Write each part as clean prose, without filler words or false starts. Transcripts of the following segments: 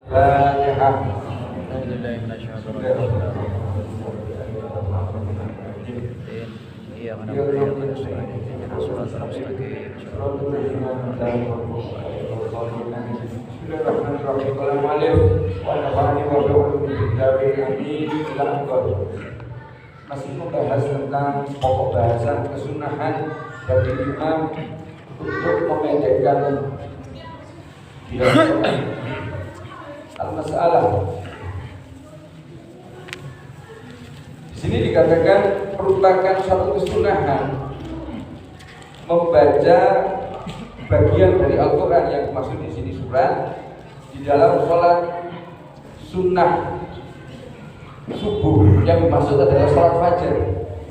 Fatihah. Iya, mana surat al-mustaqim. Masih membahas tentang pokok bahasan kesunahan bagi imam untuk memendekkan al-masalah. Di sini dikatakan merupakan suatu kesunahan membaca bagian dari Al-Quran yang dimaksud di sini surat di dalam sholat sunnah subuh, yang dimaksud adalah sholat fajar.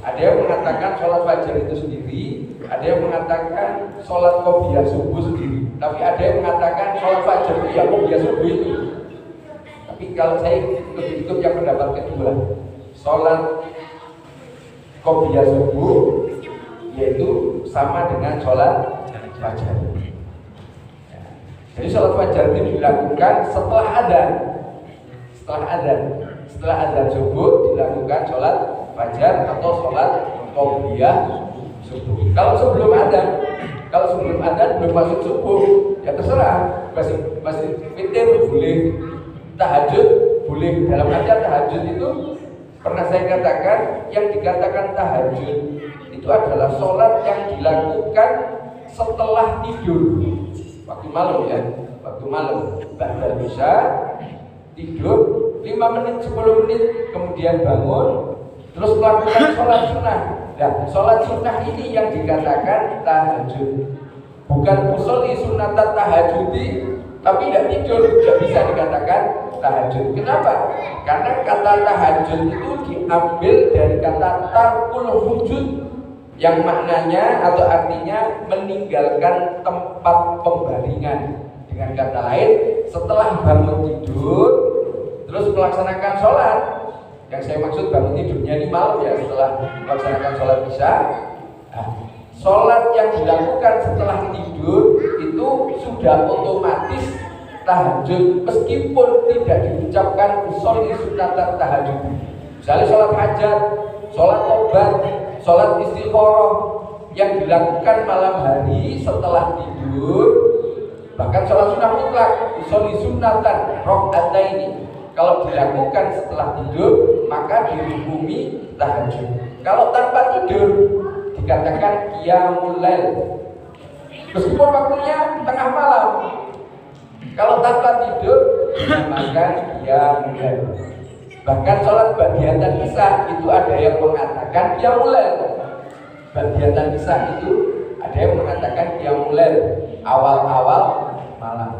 Ada yang mengatakan sholat fajar itu sendiri, ada yang mengatakan sholat qobliyah subuh sendiri, tapi ada yang mengatakan sholat fajar ya qobliyah subuh itu. Tapi kalau saya lebih ikut yang pendapat kedua, sholat qobliyah subuh yaitu sama dengan sholat fajar. Jadi sholat fajar itu dilakukan setelah adzan. Setelah adzan subuh dilakukan sholat fajar atau sholat qobliyah subuh. Kalau sebelum adzan belum masuk subuh, ya terserah. Masih witir boleh, tahajud boleh. Dalam artian tahajud itu pernah saya katakan, yang dikatakan tahajud itu adalah sholat yang dilakukan setelah tidur. Waktu malam ya, ba'da isya tidur 5 menit 10 menit kemudian bangun terus melakukan sholat sunnah. Nah, sholat sunnah ini yang dikatakan tahajud. Bukan musolli sunnatan tahajudi, tapi tidak tidur, tidak bisa dikatakan tahajud. Kenapa? Karena kata tahajud itu diambil dari kata tarkul wujud, yang maknanya atau artinya meninggalkan tempat pembaringan. Dengan kata lain, setelah bangun tidur terus melaksanakan sholat, yang saya maksud bangun tidurnya ini malam ya, setelah melaksanakan sholat isya. Nah, sholat yang dilakukan setelah tidur itu sudah otomatis tahajud, meskipun tidak diucapkan sholli sunatan tahajud. Misalnya sholat hajat, sholat tobat, sholat istikharah yang dilakukan malam hari setelah tidur, bahkan sholat sunnah mutlak, sholli sunatan rok'ataini, kalau dilakukan setelah tidur maka dihukumi tahajud. Kalau tanpa tidur dikatakan qiyamul lail, meskipun waktunya tengah malam. Kalau tanpa tidur dinamakan qiyamul lail. Bahkan sholat badiatan isya itu ada yang mengatakan qiyamul lail. Badiatan isya itu ada yang mengatakan qiyamul lail, awal-awal malam.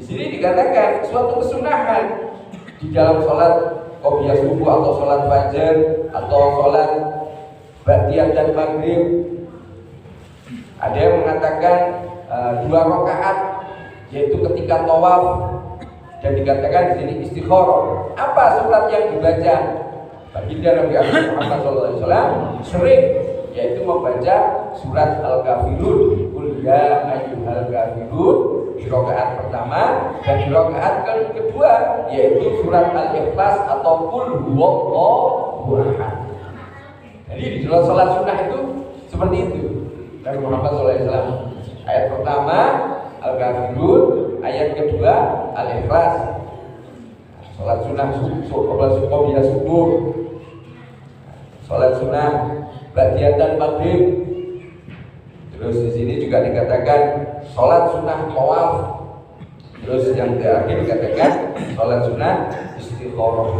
Di sini dikatakan suatu kesunahan di dalam sholat qobliyah subuh atau sholat fajar atau sholat ba'diyah dan maghrib. Ada yang mengatakan 2 rakaat, yaitu ketika tawaf, dan dikatakan di sini istikharah. Apa surat yang dibaca? Baginda Nabi Muhammad SAW sering, yaitu membaca surat Al-Kafirun, Qul ya ayyuhal kafirun, di rakaat pertama, dan di rakaat kedua yaitu surat Al-Ikhlas atau Qul huwallahu ahad. Jadi di dalam sholat sunnah itu seperti itu. Nabi Muhammad SAW, ayat pertama Al-Kafirun, ayat kedua Al-Ikhlas. Sholat sunnah qobliyah subuh, sholat sunnah ba'diyah dan maghrib. Terus di sini juga dikatakan sholat sunnah tawaf. Terus yang terakhir dikatakan sholat sunnah istikharah.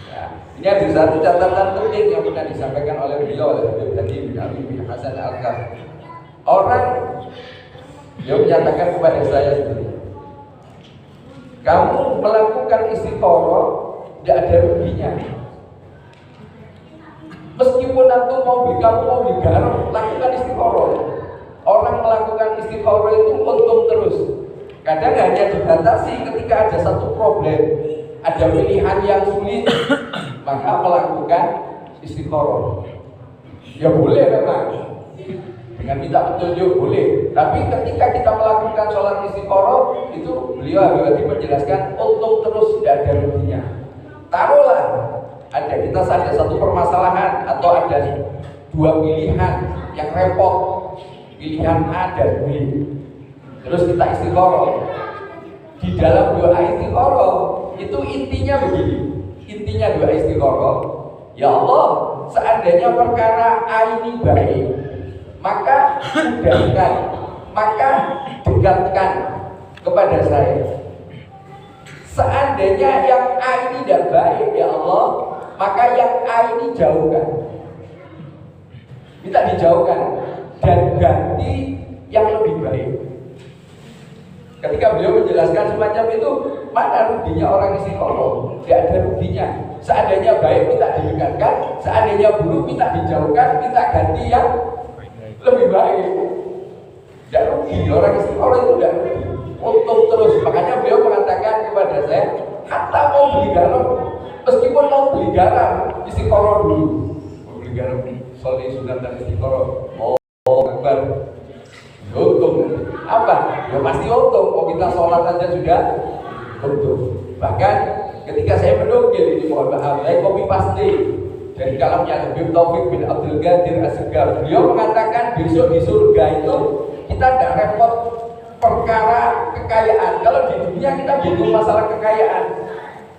Ya, ini ada satu catatan penting yang pernah disampaikan oleh beliau, oleh Habib Hadi bin Ali bin Hasan Al-Kaf. Orang yang menyatakan kepada saya sendiri, kamu melakukan istikharah tidak ada ruginya. Meskipun nanti kamu mau digarap, lakukan istikharah. Orang melakukan istikharah itu untung terus. Kadang hanya dibatasi ketika ada satu problem, ada pilihan yang sulit, maka melakukan istikharah. Ya boleh memang. dengan minta petunjuk boleh. Tapi ketika kita melakukan sholat istiqoroh itu beliau Habib menjelaskan untuk terus tidak ada ruginya. Taruhlah ada kita ada satu permasalahan atau ada dua pilihan yang repot, pilihan A dan B. Terus kita istiqoroh. Di dalam doa istiqoroh itu intinya begini. Intinya doa istiqoroh, ya Allah, seandainya perkara A ini baik, maka mudahkan, maka dekatkan kepada saya. Seandainya yang A ini tidak baik, ya Allah, maka yang A ini jauhkan. Minta dijauhkan dan ganti yang lebih baik. Ketika beliau menjelaskan semacam itu, mana ruginya orang istiqoroh? Tidak ada ruginya. Seandainya baik minta didekatkan, seandainya buruk minta dijauhkan, minta ganti yang lebih baik. Tidak rugi, orang istiqoroh itu tidak rugi. Untuk terus, makanya beliau mengatakan kepada saya, hatta mau beli garam, meskipun mau beli garam, istiqoroh dulu. Mau beli garam, sholli sunat dan istiqoroh. Oh, akbar. Untung apa? Ya pasti untung. Kalau kita sholat aja sudah untung. Bahkan ketika saya menukil ini, mohon maaf, saya copy paste dari kalamnya Habib Taufik bin Abdul Qadir As-Segar. Beliau mengatakan besok di surga itu kita tidak repot perkara kekayaan. Kalau di dunia kita bingung masalah kekayaan.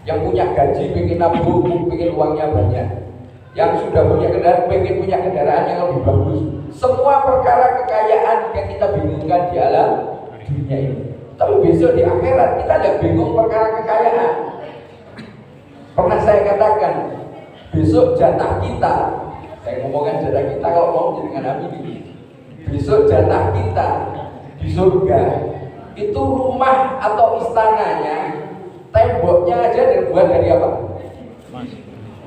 Yang punya gaji pengen nabung, pengen uangnya banyak. Yang sudah punya kendaraan pengen punya kendaraan yang lebih bagus. Semua perkara kekayaan yang kita bingungkan di alam dunia ini. Tapi besok di akhirat kita tidak bingung perkara kekayaan. Pernah saya katakan, besok jatah kita, saya ngomongkan jatah kita kalau mau dengan Nabi ini. Besok jatah kita di surga itu rumah atau istananya, temboknya aja dibuat dari apa?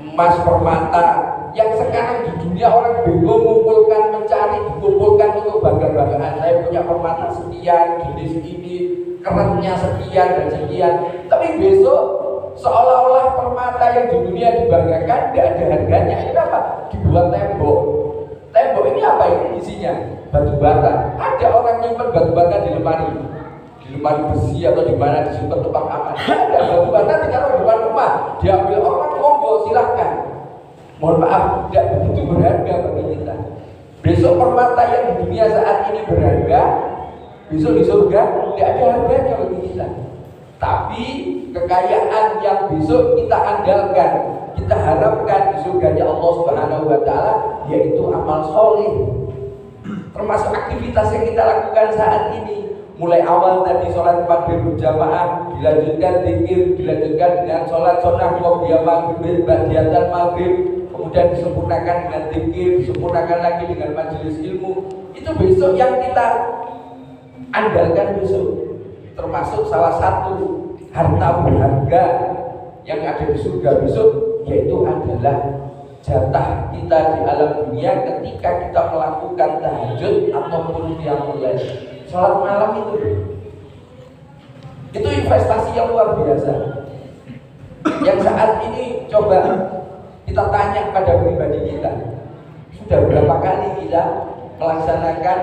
Emas permata. Yang sekarang di dunia orang bingung mengumpulkan, mencari, dikumpulkan untuk bangga-banggaan. Saya punya permata sekian, jenis ini, kerennya sekian dan sekian. Tapi besok seolah-olah permata yang di dunia dibanggakan tidak ada harganya. Kenapa? Dibuat tembok. Tembok ini apa ini isinya? Batu bata. Ada orang nyimpen batu bata di lemari besi atau di mana disimpan tempat aman. Ada batu bata ditaruh di depan rumah, diambil orang, monggo silahkan. Mohon maaf, tidak begitu berharga bagi kita. Besok permata yang di dunia saat ini berharga, besok di surga tidak ada harganya bagi kita. Tapi kekayaan yang besok kita andalkan, kita harapkan di surganya Allah Subhanahu wa Ta'ala, yaitu amal soleh. Termasuk aktivitas yang kita lakukan saat ini. Mulai awal tadi sholat maghrib berjamaah, dilanjutkan zikir, dilanjutkan dengan sholat sunnah qobliyah maghrib, ba'diyatan maghrib, kemudian disempurnakan dengan zikir, disempurnakan lagi dengan majelis ilmu. Itu besok yang kita andalkan besok. Termasuk salah satu harta berharga yang ada di surga besok, yaitu adalah jatah kita di alam dunia ketika kita melakukan tahajud ataupun qiyamul lail. Salat malam itu investasi yang luar biasa. Yang saat ini coba kita tanya pada pribadi kita, sudah berapa kali kita melaksanakan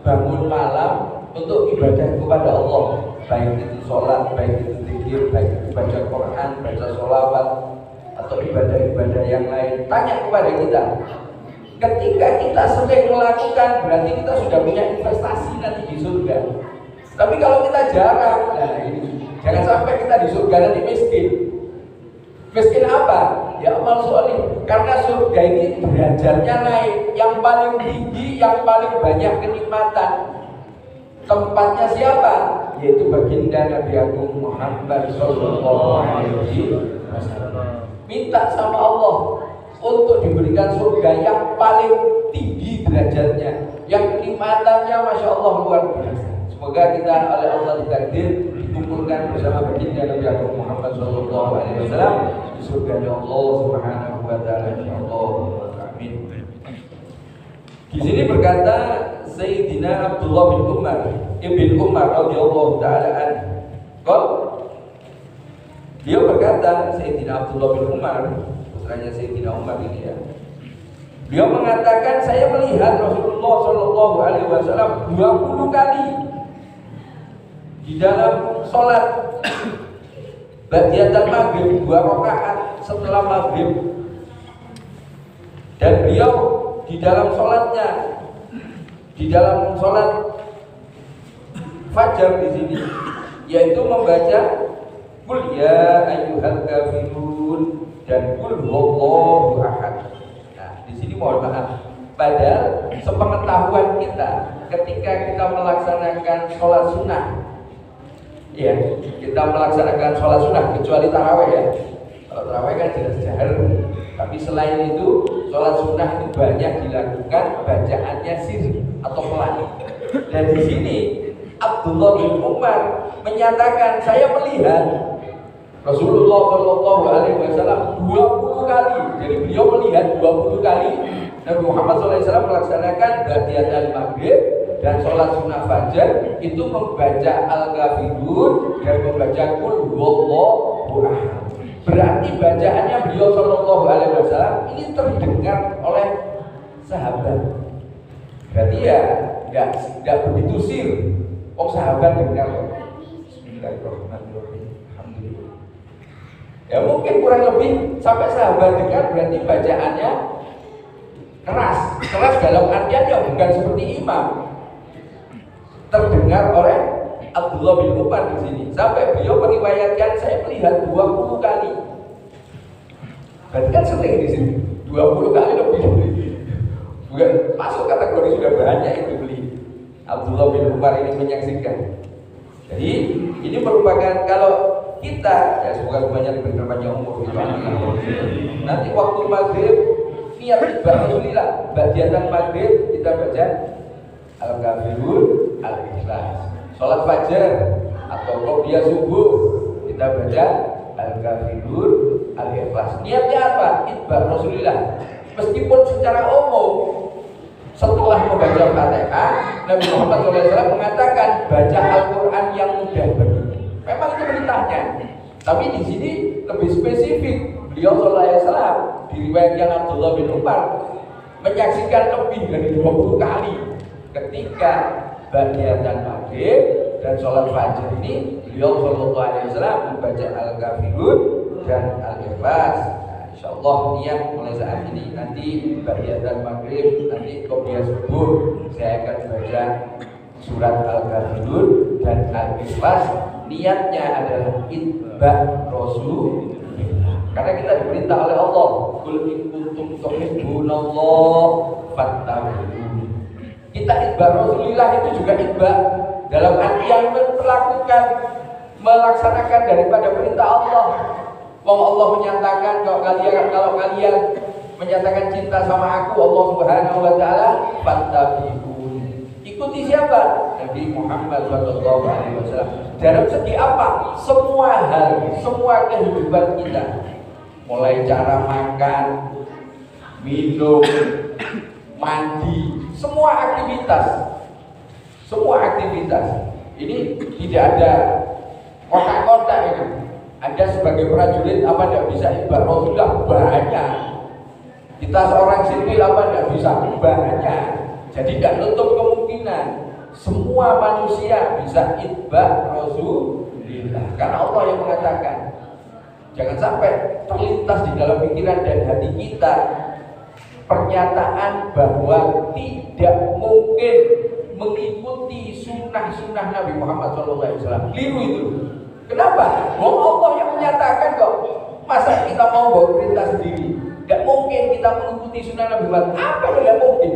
bangun malam untuk ibadah kepada Allah, baik itu sholat, baik itu zikir, baik itu baca Quran, baca sholawat, atau ibadah-ibadah yang lain. Tanya kepada kita, ketika kita sering melakukan, berarti kita sudah punya investasi nanti di surga. Tapi kalau kita jarang, nah ini jangan sampai kita di surga nanti miskin. Miskin apa? Ya amal sholih. Karena surga ini derajatnya naik, yang paling tinggi, yang paling banyak kenikmatan. Tempatnya siapa? Yaitu baginda Nabi Agung Muhammad Sallallahu Alaihi Wasallam. Minta sama Allah untuk diberikan surga yang paling tinggi derajatnya, yang kenikmatannya Masya Allah luar biasa. Semoga kita oleh Allah ditakdir dikumpulkan bersama baginda Nabi Agung Muhammad Sallallahu Alaihi Wasallam di surga Allah Subhanahu Wa Taala. Insyaallah. Amin. Di sini berkata Sayyidina Abdullah bin Umar radhiyallahu taala anhu. Dia berkata, Sayyidina Abdullah bin Umar, putranya Sayyidina Umar ini ya, Beliau mengatakan saya melihat Rasulullah Shallallahu Alaihi Wasallam 20 kali di dalam sholat ba'diyatan maghrib 2 rakaat setelah maghrib, dan beliau di dalam sholatnya, di dalam sholat fajar di sini, yaitu membaca Qul ya ayyuhal kafirun dan Qul huwallahu ahad. Nah, di sini mohon maaf, padahal sepengetahuan kita ketika kita melaksanakan sholat sunnah, ya, kita melaksanakan sholat sunnah kecuali tarawih ya. Kalau tarawih kan jelas jahar, tapi selain itu sholat sunnah itu banyak dilakukan bacaannya sir atau pelan. Dan di sini Abdullah bin Umar menyatakan saya melihat Rasulullah Shallallahu Alaihi Wasallam 20 kali. Jadi beliau melihat 20 kali Nabi Muhammad SAW melaksanakan ba'diyatan maghrib dan sholat sunnah fajar itu membaca Al-Kafirun dan membaca Qul huwallahu ahad. Berarti bacaannya beliau Shallallahu Alaihi Wasallam ini terdengar oleh sahabat. Berarti ya tidak begitu sir. Sahabat dengar. Bismillahirrahmanirrahim. Alhamdulillah. Ya mungkin kurang lebih sampai sahabat dengar, berarti bacaannya keras dalam artian ya bukan seperti imam. Terdengar oleh Abdullah bin Umar di sini. Sampai beliau meriwayatkan saya melihat 20 kali. Berarti kan sering di sini. 20 kali lebih. Bukan masuk kategori sudah banyak itu beli. Abdullah bin Umar ini menyaksikan. Jadi ini merupakan kalau kita, ya semoga semuanya diberikan panjang umur, nanti waktu maghrib niat ibadah Rasulillah, ba'diyatan maghrib kita baca Al-Kafirun, Al-Ikhlas. Sholat fajar atau qobliyah subuh kita baca Al-Kafirun, Al-Ikhlas. Niatnya apa? Ibadah Rasulillah. Meskipun secara umum setelah membaca Fatihah, Nabi Muhammad SAW mengatakan baca Al-Quran yang mudah bagimu. Memang itu perintahnya. Tapi di sini lebih spesifik. Beliau SAW diriwayatkan Abdullah bin Umar menyaksikan lebih dari 20 kali ketika ba'diyatan maghrib dan sholat fajar ini beliau SAW membaca Al-Kafirun dan Al-Ikhlas. Insyaallah niat mulai saat ini, nanti ba'diyatan maghrib, nanti qobliyah subuh saya akan baca surat Al-Kafirun dan Al-Ikhlas. Niatnya adalah itba' Rasulullah, karena kita diperintah oleh Allah, qul in kuntum tuhibbunallah fattabi'un. Kita itba' Rasulullah itu juga itba' dalam artian melaksanakan daripada perintah Allah. Allah menyatakan kalau kalian menyatakan cinta sama aku, Allah Subhanahu wa taala, fattabi'un. Ikuti siapa? Nabi Muhammad sallallahu alaihi wasallam. Dalam segi apa? Semua hal, semua kehidupan kita. Mulai cara makan, minum, mandi, semua aktivitas. Ini tidak ada kotak-kotak itu. Anda sebagai prajurit apa tidak bisa ibadah Rasulullah? Banyak. Kita seorang sipil apa tidak bisa? Banyak. Jadi tidak nutup kemungkinan semua manusia bisa itba' Rasulullah, karena Allah yang mengatakan. Jangan sampai terlintas di dalam pikiran dan hati kita pernyataan bahwa tidak mungkin mengikuti sunnah Nabi Muhammad SAW. Keliru itu. Kenapa? Allah yang menyatakan kok. Masa kita mau bawa perintah sendiri? Tidak mungkin kita mengikuti sunnah Nabi Muhammad. Apa yang tidak mungkin?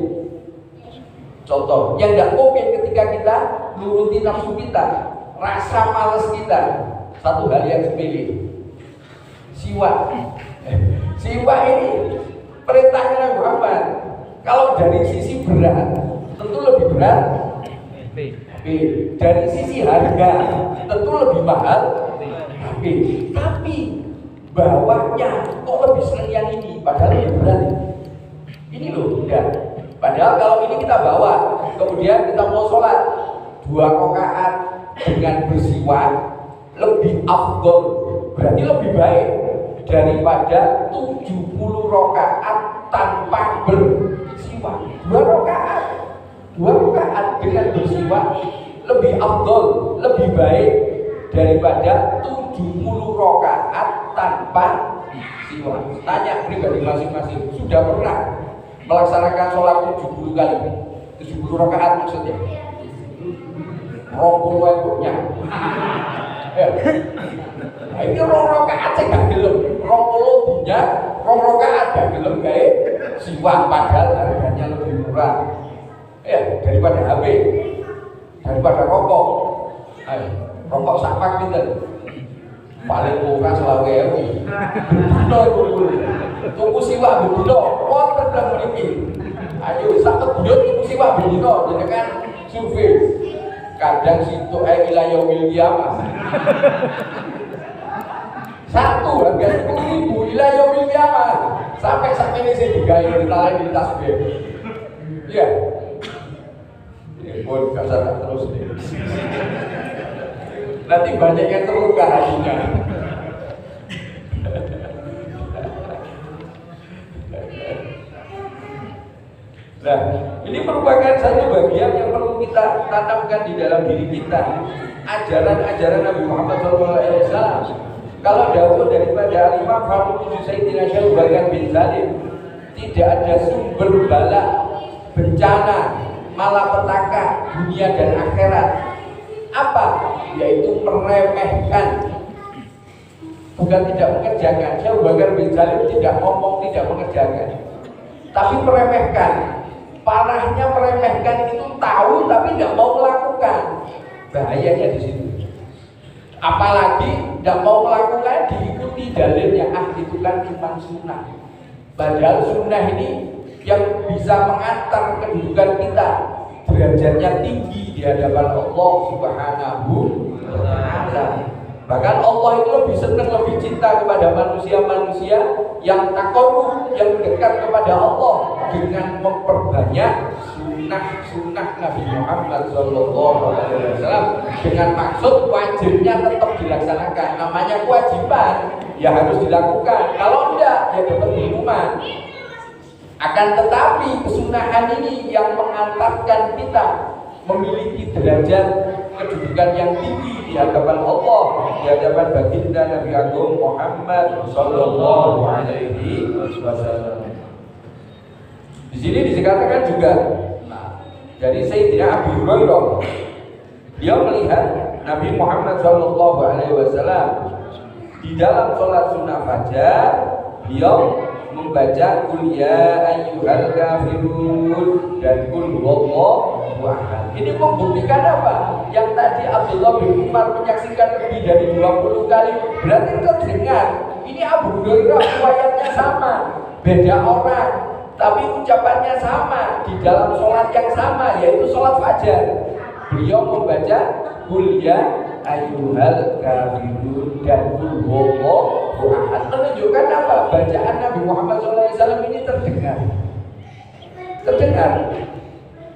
Contoh, yang tidak mungkin ketika kita nuruti nafsu kita, rasa malas kita. Satu hal yang sepele, siwak. Siwak ini perintahnya Nabi Muhammad. Kalau dari sisi berat, tentu lebih berat. Dari sisi harga tentu lebih mahal. Tapi bawahnya kok lebih senang yang ini, padahal lebih berat. Ini loh, enggak. Padahal kalau ini kita bawa, kemudian kita mau sholat 2 rakaat dengan bersiwak, lebih afdol, berarti lebih baik. daripada 70 rakaat tanpa bersiwak. 2 rakaat dengan bersiwak lebih afdol, lebih baik daripada 70 rakaat tanpa siwak. Tanya pribadi masing-masing, sudah pernah melaksanakan sholat 70 kali? 70 rakaat maksudnya? 20 ekoknya. Ya. Nah, ini 2 rakaat saya gak gelem. 20 punya 2 rakaat gak gelem kayak siwak, padahal harganya lebih murah. Ya, daripada HP, daripada rokok. Ayo, rokok sapak pinten? Paling murah 20.000. Bedino iku. Tuku siwak bedino, wonten nang mriki. Ayo sak kebuyut tuku siwak bedino, jenengan survei. Kadang situ ila yaumil qiyamah. Satu harga 10.000 ila yaumil qiyamah. Sampai ini sih digawe ditarik di tas gue. Iya. Pun kasar terus nih. Nanti banyak yang terluka hatinya. Nah, ini merupakan satu bagian yang perlu kita tanamkan di dalam diri kita. Ajaran-ajaran Nabi Muhammad SAW. Kalau dahulu daripada Imam Faruk Sayyidina Syekh Bakar bin Salim, tidak ada sumber bala, bencana, malapetaka dunia dan akhirat. Apa? Yaitu meremehkan, bukan tidak mengerjakan. Syekh Bakar bin Salim tidak ngomong, tidak mengerjakan, tapi meremehkan. Parahnya meremehkan itu tahu tapi tidak mau melakukan. Bahayanya di situ. Apalagi tidak mau melakukan diikuti dalilnya, itu kan cuma sunnah. Padahal sunnah ini yang bisa mengantar kedudukan kita derajatnya tinggi di hadapan Allah Subhanahu wa Ta'ala. Bahkan Allah itu lebih senang, lebih cinta kepada manusia-manusia yang takarrub, yang dekat kepada Allah dengan memperbanyak sunnah Nabi Muhammad SAW dengan maksud wajibnya tetap dilaksanakan. Namanya kewajiban, ya harus dilakukan. Kalau enggak, ya dapat minuman. Akan tetapi kesunahan ini yang mengantarkan kita memiliki derajat kedudukan yang tinggi di hadapan Allah, di hadapan baginda Nabi Agung Muhammad Sallallahu Alaihi Wasallam. Di sini dikatakan juga, dari Sayyidina Abi Hurairah, dia melihat Nabi Muhammad Sallallahu Alaihi Wasallam di dalam sholat sunnah fajar, beliau membaca Qul ya ayyuhal kafirun dan Qul huwallahu ahad. Ini membuktikan apa? Yang tadi Abdullah bin Umar menyaksikan lebih dari 20 kali, berarti terdengar. Ini Abu Hurairah riwayatnya sama, beda orang, tapi ucapannya sama di dalam sholat yang sama, yaitu sholat fajar. Beliau membaca Qul ya ayyuhal kafirun dan Qul huwallahu ahad. Menunjukkan apa? Bacaan Nabi Muhammad SAW ini terdengar.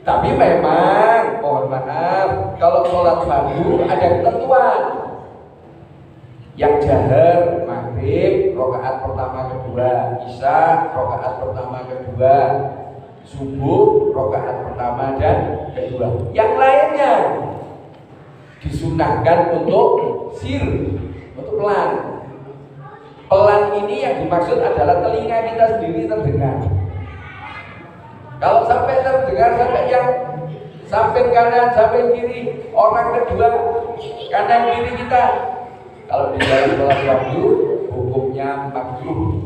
Tapi memang mohon maaf, kalau sholat fardu ada ketentuan. Yang jahar maghrib rakaat pertama kedua, isya rakaat pertama kedua, subuh rakaat pertama dan kedua. Yang lainnya disunahkan untuk sir, untuk pelan. Pelan ini yang dimaksud adalah telinga kita sendiri terdengar. Kalau sampai terdengar sampai yang samping kanan, samping kiri, orang kedua, kanan kiri kita. Kalau di dalam sholat fardu hukumnya makruh.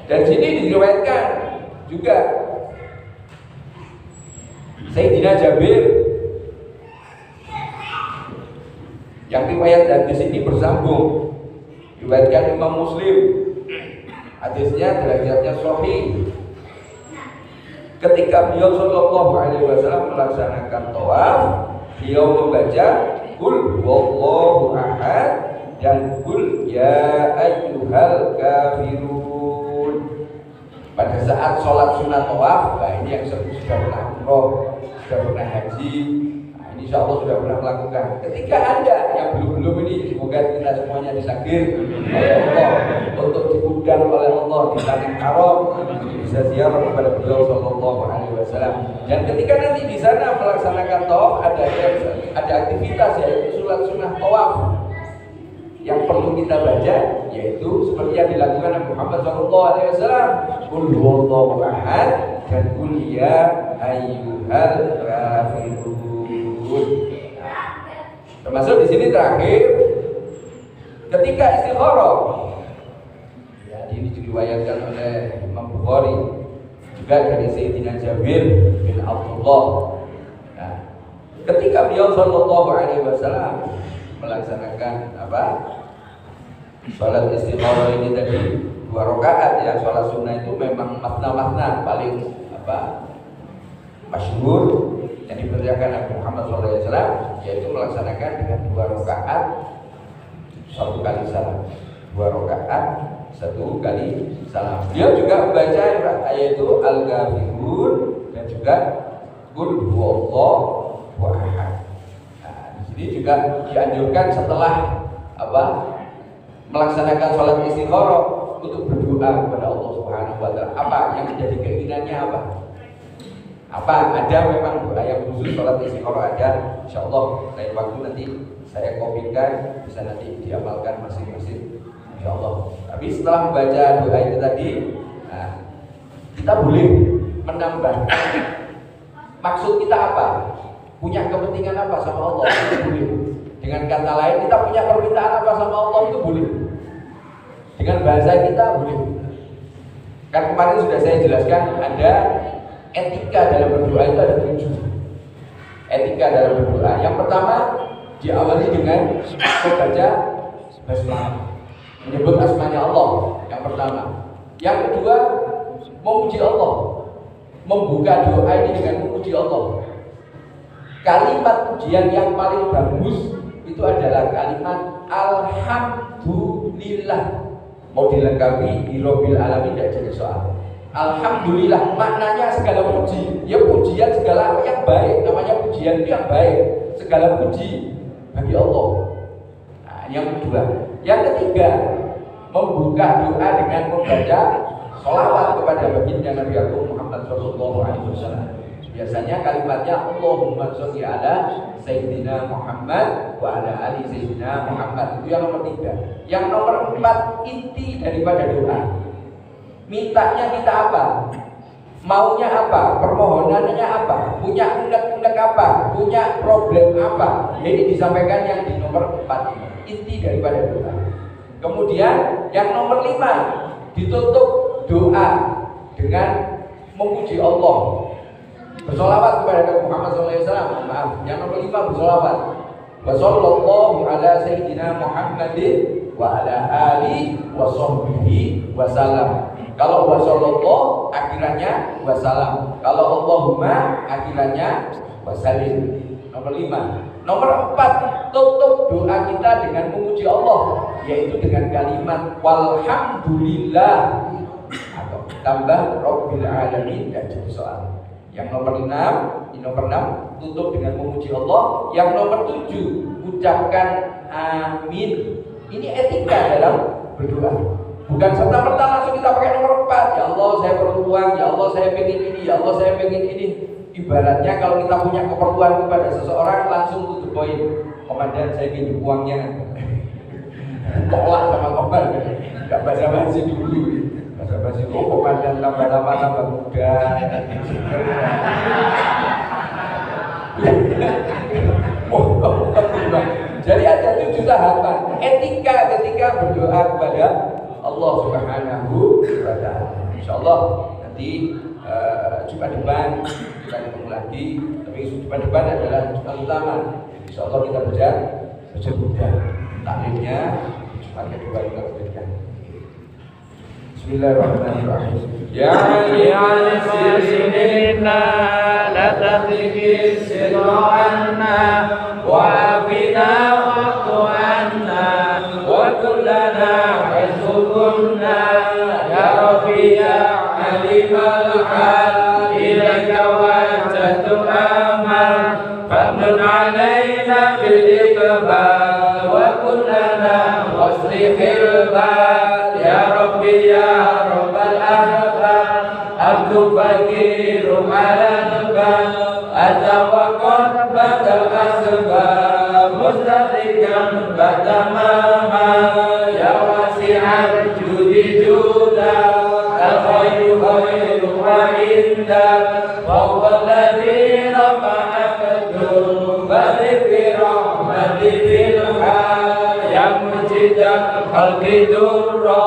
Dan sini diriwayatkan juga Sayyidina Jabir yang riwayat hadis ini bersambung, riwayatkan Imam Muslim. Hadisnya derajatnya sahih. Ketika beliau Shallallahu Alaihi Wasallam melaksanakan tawaf, beliau membaca Qul huwallahu ahad dan Qul ya ayyuhal kafirun. Pada saat sholat sunat tawaf, nah ini yang sudah pernah umroh, sudah pernah haji, nah ini insya Allah sudah pernah melakukan. Ketika Anda yang belum ini, semoga kita semuanya ditakdir oleh Allah untuk diundang oleh Allah di tanah haram, bisa ziarah kepada beliau Sallallahu Alaihi Wasallam. Dan ketika nanti di sana melaksanakan tawaf, ada aktivitas yaitu sholat sunnah tawaf yang perlu kita baca, yaitu seperti yang dilakukan Nabi Muhammad SAW, Qul huwallahu ahad dan Qul ya ayyuhal kafirun. Termasuk di sini terakhir ketika istikharah, ya, ini diriwayatkan oleh Imam Bukhari juga dari Sayyidina Jabir bin Abdullah. Nah, ketika beliau Sallallahu Alaihi Wasallam melaksanakan sholat istikharah ini tadi 2 rakaat, ya, sholat sunnah itu memang makna paling masyhur yang diperintahkan Nabi Muhammad SAW, yaitu melaksanakan dengan 2 rakaat 1 kali salam, 2 rakaat 1 kali salam. Dia juga membaca ayat itu Al-Ghafirun dan juga Qul huwallahu ahad. Ini juga dianjurkan setelah melaksanakan sholat istikharah untuk berdoa kepada Allah Subhanahu Wa Taala. Apa yang menjadi keinginannya apa? Ada memang doa yang khusus sholat istikharah ada. Insya Allah lain waktu nanti saya kopikan, bisa nanti diamalkan masing-masing. Insya Allah. Tapi setelah membaca doa itu tadi, kita boleh menambah. Maksud kita apa? Punya kepentingan apa sama Allah, itu boleh. Dengan kata lain, kita punya permintaan apa sama Allah, itu boleh. Dengan bahasa kita boleh. Kan kemarin sudah saya jelaskan, ada etika dalam berdoa itu ada 7. Etika dalam berdoa. Yang pertama, diawali dengan membaca basmalah, menyebut asmanya Allah. Yang pertama. Yang kedua, memuji Allah. Membuka doa ini dengan memuji Allah. Kalimat pujian yang paling bagus itu adalah kalimat Alhamdulillah. Mau dilengkapi di Rabbil Alamin tidak jadi soal. Alhamdulillah maknanya segala puji. Ya pujian segala yang baik, namanya pujian itu yang baik. Segala puji bagi Allah. Nah, yang kedua. Yang ketiga, membuka doa dengan membaca sholawat kepada baginda Nabi Muhammad SAW. Biasanya kalimatnya Allahumma sholli ala Sayyidina Muhammad wa ala ali Sayyidina Muhammad. Itu yang nomor 3. Yang nomor 4, inti daripada doa. Mintanya kita apa? Maunya apa? Permohonannya apa? Punya undang-undang apa? Punya problem apa? Jadi disampaikan yang di nomor 4 ini. Inti daripada doa. Kemudian yang nomor 5, ditutup doa dengan memuji Allah. Bersolawat kepada Nabi Muhammad SAW. Maaf, yang nomor 5 bersolawat. Wa sallallahu ala sayyidina Muhammadin wa ala ali wa sahbihi wa salam. Kalau wa sallallahu akhirannya wa salam. Kalau Allahumma akhirannya wa salim. Nomor 5. Nomor 4, tutup doa kita dengan memuji Allah, yaitu dengan kalimat walhamdulillah atau tambah Rabbil Alamin dan jadi soal. Yang nomor 6, tutup dengan memuji Allah. Yang nomor 7, ucapkan amin. Ini etika dalam berdoa. Bukan serta-merta langsung kita pakai nomor 4. Ya Allah saya perlu uang, ya Allah saya pengen ini, ya Allah saya pengen ini. Ibaratnya kalau kita punya keperluan kepada seseorang, langsung tutup poin. Komandan saya pinjam uangnya. Tolak sama komandan. Gak basa-basi dulu. Basa-basi, oh komandan tambah lama tambah muda. Jadi ada 7 tahapan etika ketika berdoa kepada Allah Subhanahu wa Ta'ala. Insyaallah nanti Jumat depan kita ketemu lagi. Tapi Jumat depan adalah Jumat utama. Insyaallah kita belajar mudah. Taklimnya Jumat kedua kita berikan. Bismillahirrahmanirrahim. Ya al-fasidina la tadhkir sir'anna wa afina wa anna wa kullana hizbunna ya rabbi ya alimal hal ilaika wajhatu amal famnun ala بالإقبال وكلنا واصلح البال يا ربي يا رب الأحباب عبد فقير على الباب أتوقف بعد الأسباب مستدركا بعد ما يا واسع الجود جودا الخير خير وعندك فوق الذي رفعك الذنوب برحمة في الحال يا مجد الخلق درا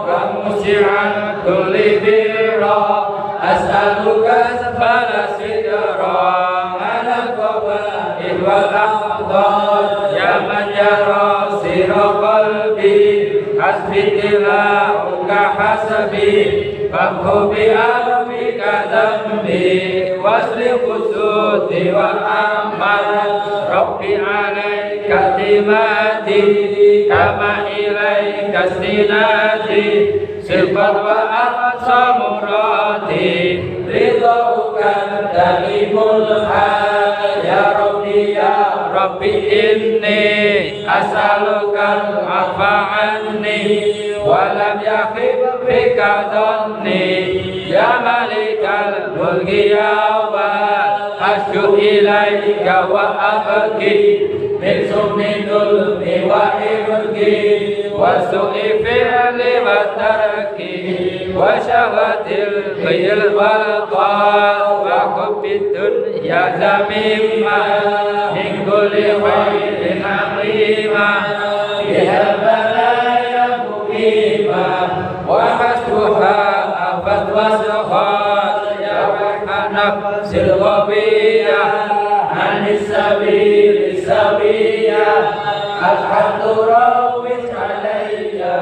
ومسعا كل ذرا أسألك أسفل سدرا على القبائل والأحضان يا من يرى سر قلبي حسبي تلاؤك حسبي فامحو بأمرك ذنبي واصلح قصودي والأعمال ربي عليك اعتمادي كما إليك استنادي صفا وأقصى مرادي رضاك دائم الحال يا ربي إني أسألك العفو عني ولم يخب بك ظني يا ملك الملك يا واد أشكو إليك وأبكي من سم ظلم وإبكي وسوء فعل وترك وشهوة الخيل والقال وحب الدنيا ذميمة من كل خير عظيمة بها البلايا مقيمة وحسبها أفت وسخات يا نفس الغبية عن السبيل السوية أشحت روش علي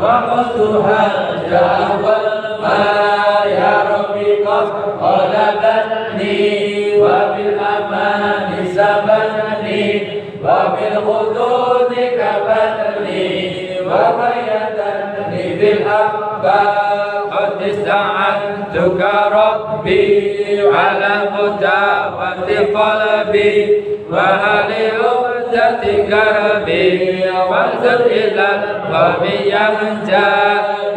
وقصدها الجاه والماء يا ربي قد غلبتني وبالأمان سبتني وبالخدود كبتني وقيدتني بالأحباب قد استعنتك ربي على مداوة قلبي وهل عقدة كربي فانزل إلى القوم ينجى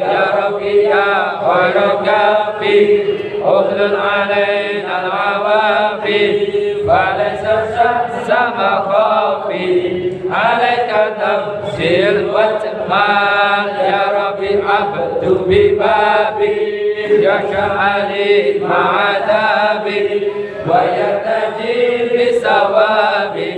يا ربي يا خير كافي اخلل علينا العوافي فليس الشمس مخافي عليك تفسير واتمام يا ربي عبد ببابي يشاء علي مع عذابي ويرتجي بثوابي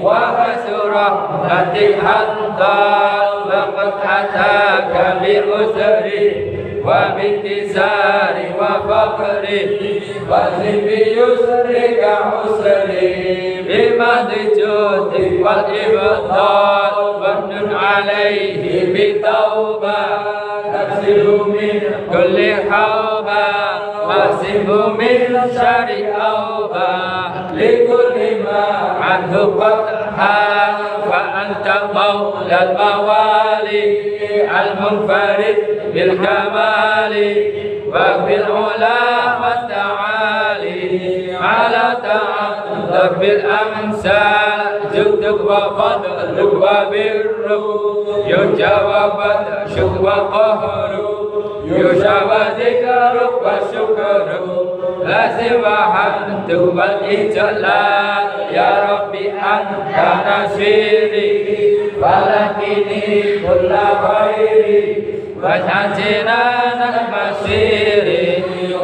وحسر رحمتك حتى وقد أتاك بأسري وبانكسار وفقري واغفر بيسرك عسري بمهد جودك والإبطال وامنن عليه بتوبة تغسله من كل حوبة واغسله من شر أوبة لكل ما عنه قد حال فأنت مولى الموالي المنفرد بالكمال وبالعلا والتعالي على تعلق بالأمثال جدك وفضلك وبرك يرجى وبطشك وقهرك يشوى ذكرك وشكرك لازم حمدك والإجلال يا ربي أنت نصيري فلكني كل خيري واجعل جنان المسير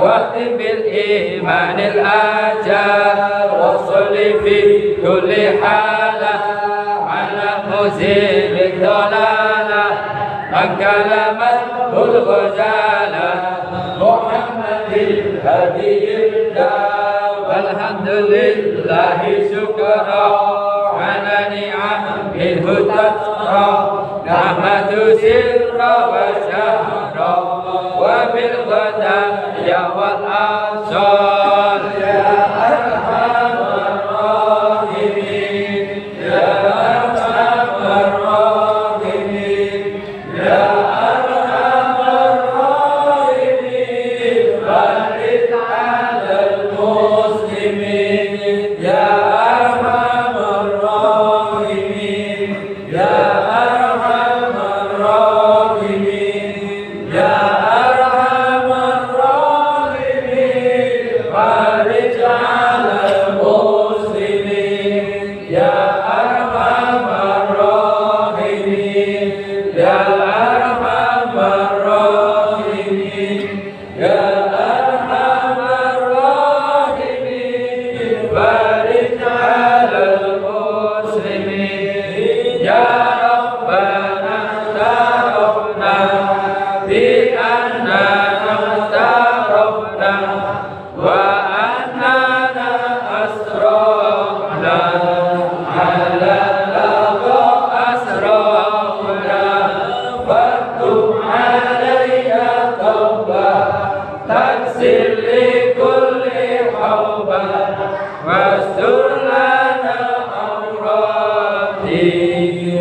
واختم بالإيمان الآجال وصل في كل حالة على مزيل الضلالة من كلمته الغزالة محمد الهدي الله والحمد لله شكرا على نعمه تترى نعمة سرا وشهرا وبالغدايا والآصال يا أرحم الراحمين يا أرحم الراحمين يا أرحم الراحمين فرد على المسلمين يا أرحم الراحمين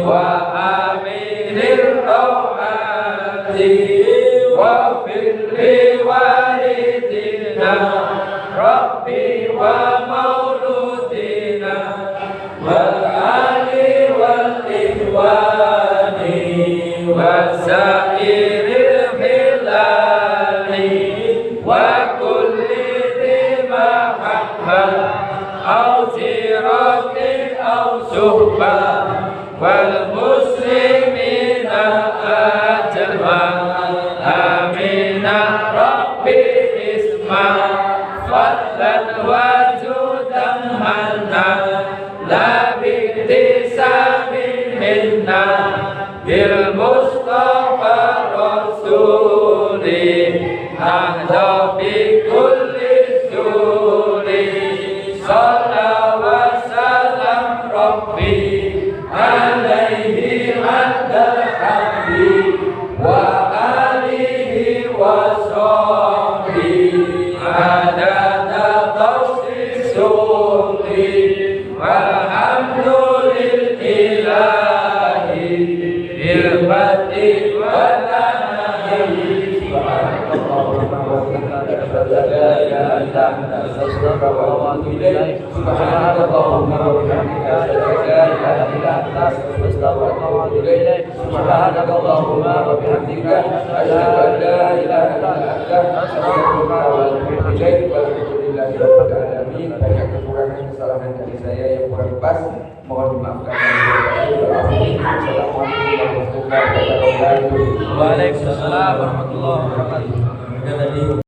wa aminir rawati wa firli walidina Rabbi wa mauludina wal ali wal ikhwani wa sairil hilali wa kulli mahabbah au ziratin au suhbah wal muslimina ajma'in amina rabbi isma fadlan wa judan manna la biktisamin minna bil mustafa rasuli ahda bi kulli suri Salam wa salam Rabbi alaihi madal hamdi wa alihi wa sahbihi adada tawsi suri walhamdulil ilahi bil badi wa nanahi Subhanallahumma wa bihamdika asyhadu an la ilaha illa anta astaghfiruka wa atubu ilaik. Subhanallahumma wa bihamdika asyhadu an la ilaha illa anta astaghfiruka wa atubu ilaik. Walhamdulillahirabbil alamin. Banyak kekurangan kesalahan dari saya yang kurang pas, mohon dimaafkan. Assalamualaikum warahmatullahi wabarakatuh. Waalaikumsalam warahmatullahi wabarakatuh.